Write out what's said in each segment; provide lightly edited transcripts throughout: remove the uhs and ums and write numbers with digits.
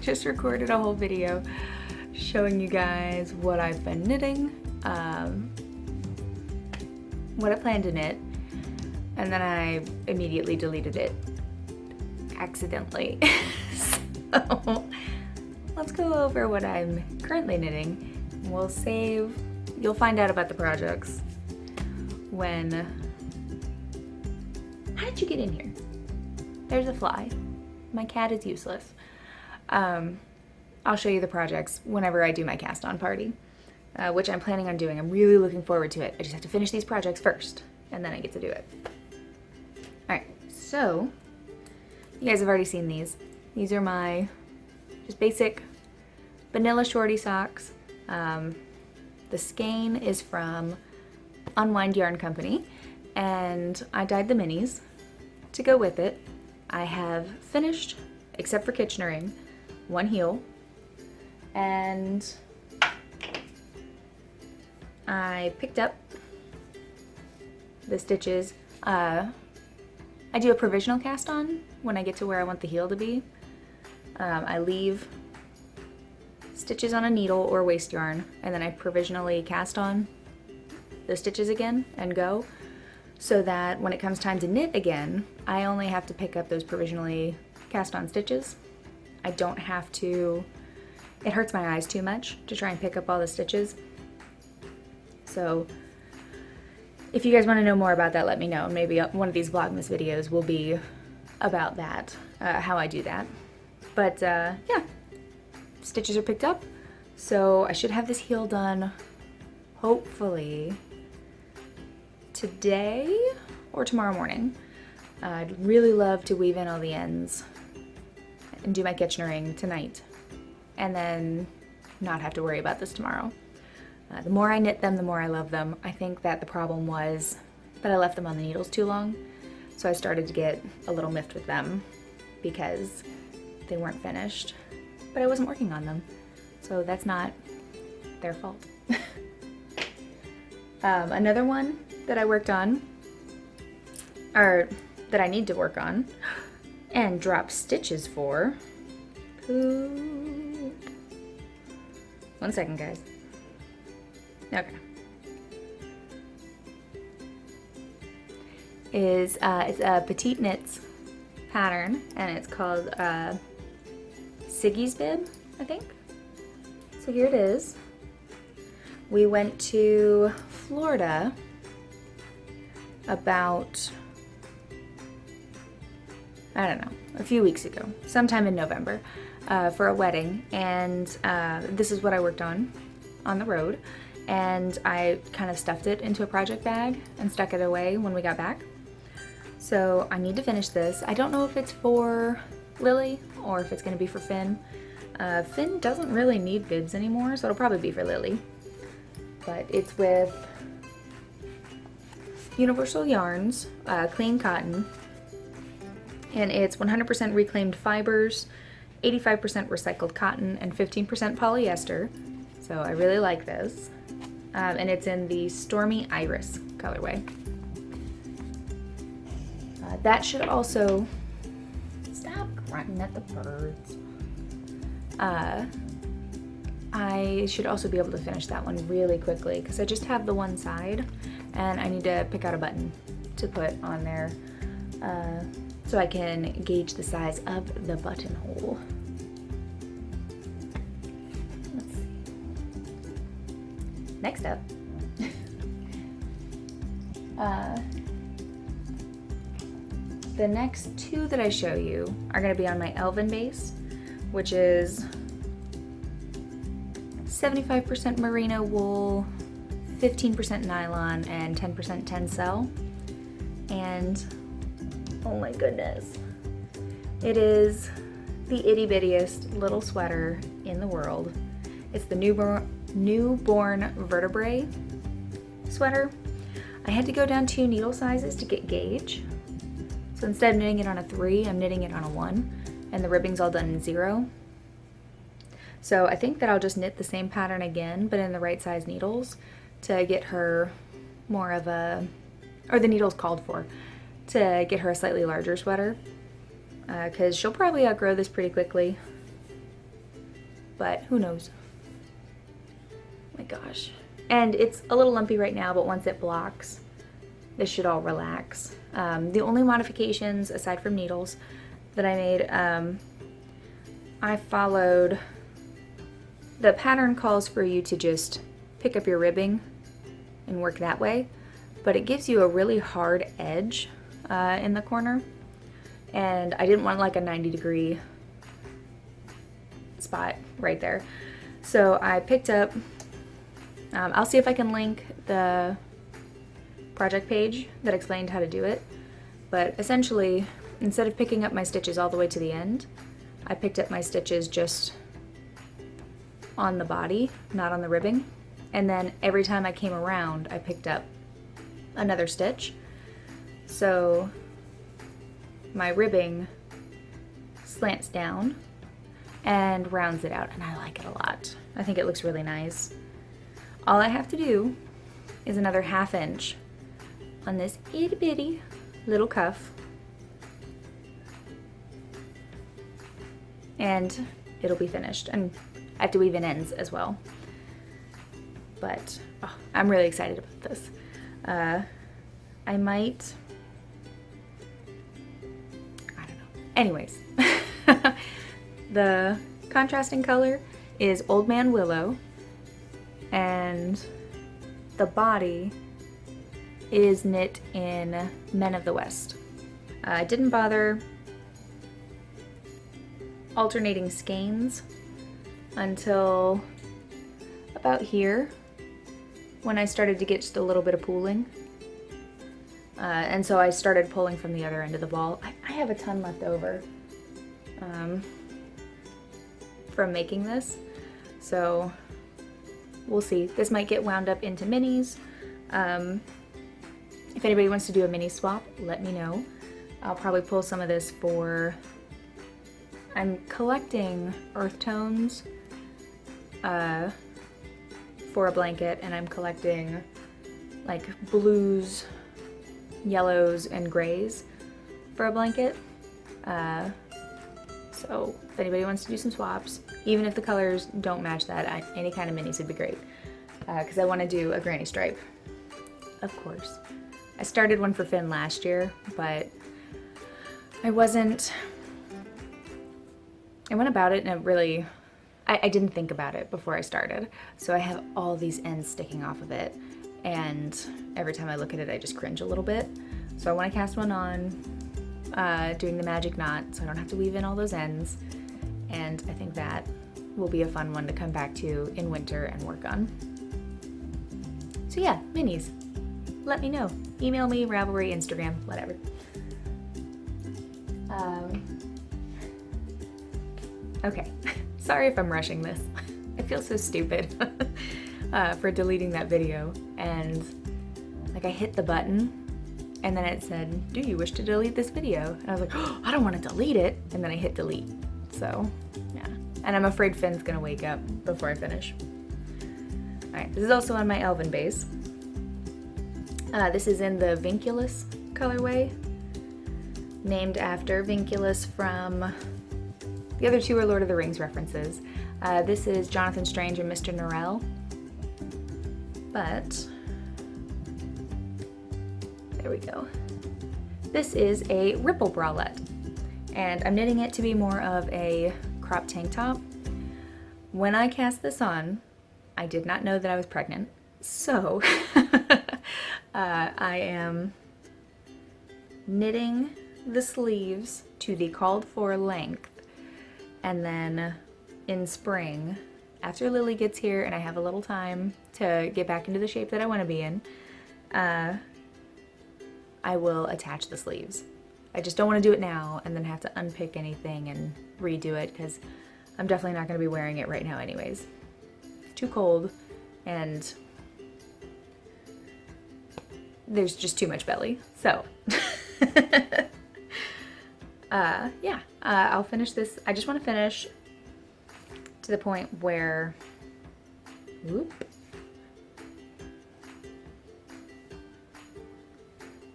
just recorded a whole video showing you guys what I've been knitting, what I plan to knit, and then I immediately deleted it accidentally. So let's go over what I'm currently knitting. You'll find out about the projects when... How did you get in here? There's a fly. My cat is useless. I'll show you the projects whenever I do my cast on party, which I'm planning on doing. I'm really looking forward to it. I just have to finish these projects first, and then I get to do it. Alright, so you guys have already seen these. These are my just basic vanilla shorty socks. The skein is from Unwind Yarn Company, and I dyed the minis to go with it. I have finished, except for Kitchenering, one heel, and I picked up the stitches. I do a provisional cast on when I get to where I want the heel to be. I leave stitches on a needle or waste yarn, and then I provisionally cast on the stitches again and go, so that when it comes time to knit again, I only have to pick up those provisionally cast on stitches. I don't have to, it hurts my eyes too much to try and pick up all the stitches. So if you guys want to know more about that, let me know. Maybe one of these Vlogmas videos will be about that, how I do that. But yeah, stitches are picked up, so I should have this heel done hopefully today or tomorrow morning. I'd really love to weave in all the ends and do my Kitchenering tonight, and then not have to worry about this tomorrow. The more I knit them, the more I love them. I think that the problem was that I left them on the needles too long, so I started to get a little miffed with them because they weren't finished, but I wasn't working on them, so that's not their fault. Another one that I worked on, or that I need to work on and drop stitches for. One second, guys. Okay. It's a Petiteknits pattern, and it's called Sigge's bib, I think. So here it is. We went to Florida about, I don't know, a few weeks ago, sometime in November, for a wedding, and this is what I worked on the road, and I kind of stuffed it into a project bag and stuck it away when we got back. So I need to finish this. I don't know if it's for Lily or if it's going to be for Finn. Finn doesn't really need bibs anymore, so it'll probably be for Lily. But it's with Universal Yarns, clean cotton, and it's 100% reclaimed fibers, 85% recycled cotton, and 15% polyester. So I really like this. And it's in the Stormy Iris colorway. That should also, stop grunting at the birds. I should also be able to finish that one really quickly because I just have the one side and I need to pick out a button to put on there so I can gauge the size of the buttonhole. Let's see. Next up, the next two that I show you are going to be on my Elven base, which is 75% merino wool, 15% nylon, and 10% tencel. And oh my goodness, it is the itty bittiest little sweater in the world. It's the newborn Vertebrae sweater. I had to go down 2 needle sizes to get gauge. So instead of knitting it on a 3, I'm knitting it on a 1, and the ribbing's all done in 0. So I think that I'll just knit the same pattern again, but in the right size needles to get her more of a, or the needles called for, to get her a slightly larger sweater, because she'll probably outgrow this pretty quickly. but who knows. My gosh. And it's a little lumpy right now, but once it blocks, this should all relax. The only modifications, aside from needles, that I made, I followed, the pattern calls for you to just pick up your ribbing and work that way, but it gives you a really hard edge in the corner, and I didn't want like a 90-degree spot right there. So I picked up, I'll see if I can link the project page that explained how to do it, but essentially, instead of picking up my stitches all the way to the end, I picked up my stitches just on the body, not on the ribbing, and then every time I came around, I picked up another stitch. So my ribbing slants down and rounds it out, and I like it a lot. I think it looks really nice. All I have to do is another 1/2 inch on this itty bitty little cuff, and it'll be finished. And I have to weave in ends as well. But oh, I'm really excited about this. I might, I don't know. Anyways, the contrasting color is Old Man Willow, and the body is knit in Men of the West. I didn't bother alternating skeins until about here, when I started to get just a little bit of pooling. And so I started pulling from the other end of the ball. I have a ton left over from making this, so we'll see. This might get wound up into minis. If anybody wants to do a mini swap, let me know. I'll probably pull some of this for, I'm collecting earth tones for a blanket, and I'm collecting like blues, yellows, and grays for a blanket. So if anybody wants to do some swaps, even if the colors don't match that, any kind of minis would be great, because I want to do a granny stripe, of course. I started one for Finn last year, but I went about it and it really, I didn't think about it before I started. So I have all these ends sticking off of it, and every time I look at it, I just cringe a little bit. So I want to cast one on, doing the magic knot, so I don't have to weave in all those ends. And I think that will be a fun one to come back to in winter and work on. So yeah, minis. Let me know. Email me, Ravelry, Instagram, whatever. Okay, sorry if I'm rushing this. I feel so stupid for deleting that video. And like, I hit the button and then it said, do you wish to delete this video? And I was like, oh, I don't want to delete it. And then I hit delete. So yeah, and I'm afraid Finn's gonna wake up before I finish. All right, this is also on my Elven base. This is in the Vinculus colorway, named after Vinculus from, the other two are Lord of the Rings references. This is Jonathan Strange and Mr. Norrell, but there we go. This is a ripple bralette, and I'm knitting it to be more of a crop tank top. When I cast this on, I did not know that I was pregnant, so I am knitting the sleeves to the called for length, and then in spring, after Lily gets here and I have a little time to get back into the shape that I want to be in, I will attach the sleeves. I just don't want to do it now and then have to unpick anything and redo it, because I'm definitely not going to be wearing it right now anyways. It's too cold and there's just too much belly, so yeah, I'll finish this. I just want to finish to the point where, whoop,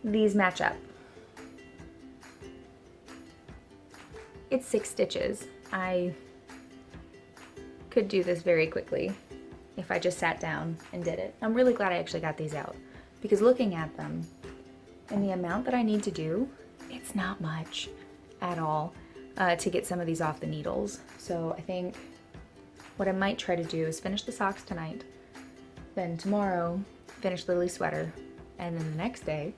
these match up. It's 6 stitches. I could do this very quickly if I just sat down and did it. I'm really glad I actually got these out, because looking at them and the amount that I need to do, it's not much at all to get some of these off the needles. So I think what I might try to do is finish the socks tonight, then tomorrow finish Lily's sweater, and then the next day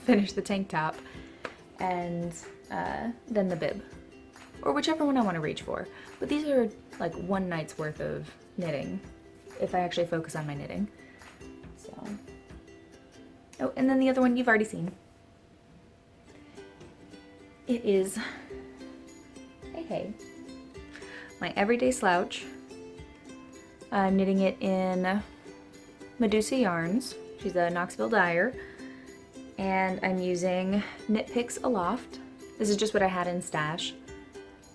finish the tank top, and then the bib, or whichever one I want to reach for. But these are like one night's worth of knitting if I actually focus on my knitting. So, oh, and then the other one you've already seen. It is, hey, my everyday slouch. I'm knitting it in Medusa yarns. She's a Knoxville dyer, and I'm using Knit Picks Aloft. This is just what I had in stash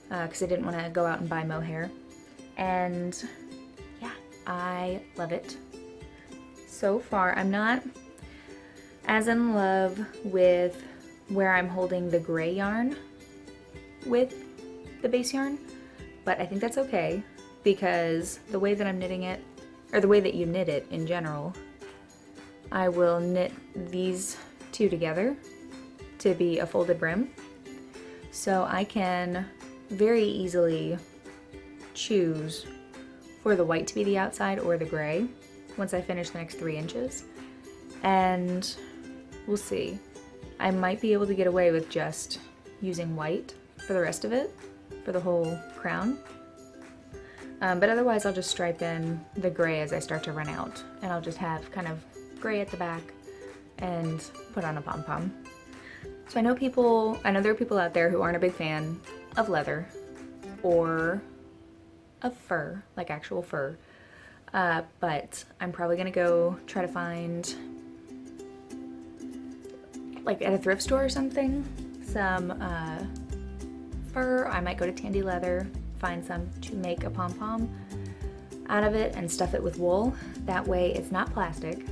because I didn't want to go out and buy mohair, and yeah, I love it. So far, I'm not as in love with where I'm holding the gray yarn with the base yarn, but I think that's okay because the way that I'm knitting it, or the way that you knit it in general, I will knit these two together to be a folded brim. So I can very easily choose for the white to be the outside or the gray once I finish the next 3 inches. And we'll see. I might be able to get away with just using white for the rest of it, for the whole crown. But otherwise I'll just stripe in the gray as I start to run out, and I'll just have kind of gray at the back and put on a pom-pom. So I know there are people out there who aren't a big fan of leather or of fur, like actual fur, but I'm probably gonna go try to find, like at a thrift store or something, some fur. I might go to Tandy Leather, find some to make a pom-pom out of it and stuff it with wool. That way it's not plastic.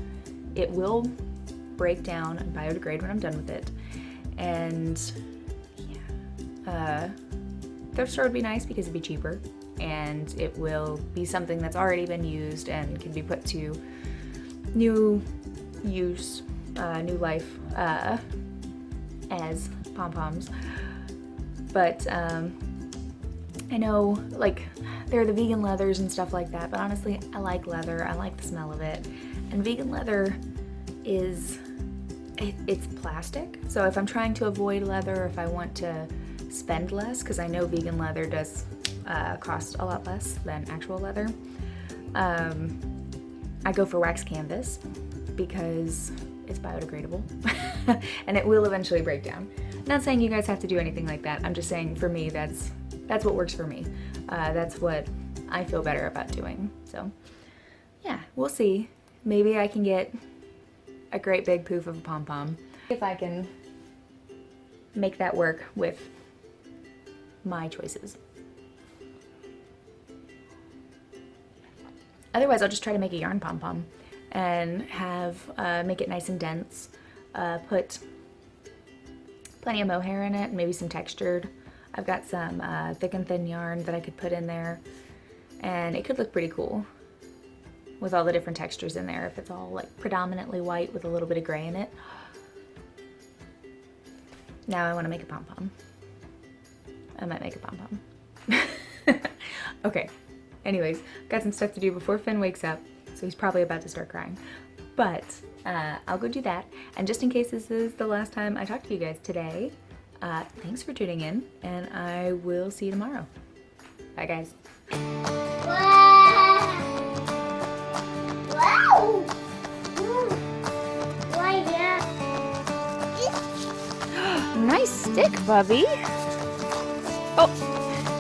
It will break down and biodegrade when I'm done with it. And yeah, thrift store would be nice because it'd be cheaper, and it will be something that's already been used and can be put to new use, new life as pom-poms. But I know, like, there are the vegan leathers and stuff like that, but honestly, I like leather. I like the smell of it. And vegan leather is, it's plastic. So if I'm trying to avoid leather, if I want to spend less, because I know vegan leather does cost a lot less than actual leather, I go for wax canvas because it's biodegradable and it will eventually break down. Not saying you guys have to do anything like that. I'm just saying for me, that's what works for me. That's what I feel better about doing. So yeah, we'll see. Maybe I can get a great big poof of a pom-pom if I can make that work with my choices. Otherwise, I'll just try to make a yarn pom-pom and make it nice and dense. Put plenty of mohair in it, maybe some textured. I've got some thick and thin yarn that I could put in there, and it could look pretty cool with all the different textures in there if it's all like predominantly white with a little bit of gray in it. Now I want to make a pom-pom. I might make a pom-pom. Okay, anyways, got some stuff to do before Finn wakes up, so he's probably about to start crying. But I'll go do that. And just in case this is the last time I talk to you guys today, thanks for tuning in, and I will see you tomorrow. Bye, guys. Nice stick, Bubby. Oh,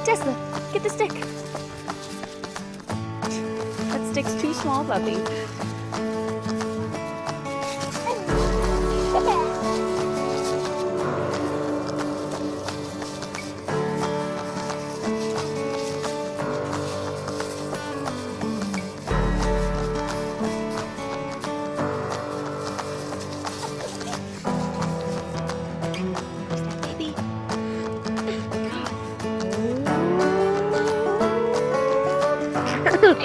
Tesla, get the stick. That stick's too small, Bubby. Fully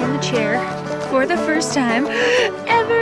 in the chair for the first time ever.